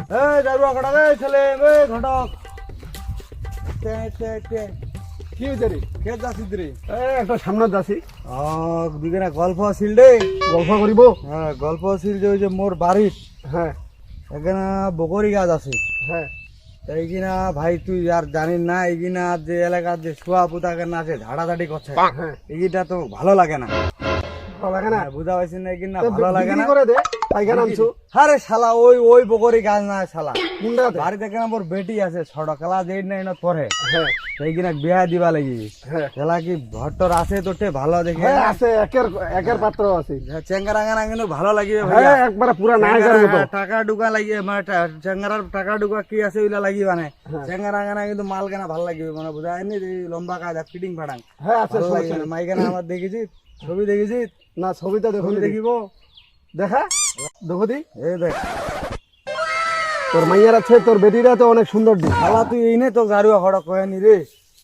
এই দারুয়া ঘটক এই ছেলে এই ঘটক কি হয়েছে রে? কে যাচ্ছিস রে? একটা সামনে যাচ্ছি, দুজনে গল্প আছিল রে। গল্প করিব। হ্যাঁ গল্প আছিল যে ওই যে মোর বাড়ির হ্যাঁ এখানে বকরি গাছ আছে। হ্যাঁ এইকিনা ভাই তুই আর জানিস না, এইকিনা যে এলাকার যে শুয়া পুতা কেন আছে ঝাড়াঝাড়ি করছে, হ্যাঁ এইটা তো ভালো লাগে না। ভালো লাগে না। বুঝা পাইছি না, এইকিনা তো ভালো লাগে বিক্রি না। করে দে, পাইকার আনছো। আরে শালা ওই ওই বকরি গাছ না শালা, কোনটাতে? বাড়িতে কেন মোর বেটি আছে ছোট খেলা যেই না এনে পরে হ্যাঁ সেইকিনা বিয়া দিবা লাগি। হ্যাঁ খেলা কি ভট্টর আছে তোটে ভালো দেখে? হ্যাঁ আছে, একের পাত্র আছে। চেঙ্গারাঙ্গানা কিন্তু ভালো লাগিবে হ্যাঁ ভাইয়া। একবারে পুরা নায়কের মতো। টাকা ডুকা লাগিয়ে মানে চেঙ্গারার টাকা ডুকা কি আছে ওইলা লাগিবে মানে হ্যাঁ। চেঙ্গারাঙ্গানা কিন্তু মাল কেনা ভালো লাগিবে মানে বুঝা যায়নি যে লম্বা কাজ ফিটিং ফাটাং হ্যাঁ আছে, ভালো সমস্যা লাগিবে নেই। মাইখানে আমার দেখেছি ছবি দেখেছি না ছবিটা দেখো, ছবি দেখিব দেখা দেখো দি। এই দেখ তোর মাইয়ার আছে, তোর বেটিরা তো অনেক সুন্দর দি। শালা তুই এই নে তো গাড়ুয়া খড়ক কয়ে নি রে।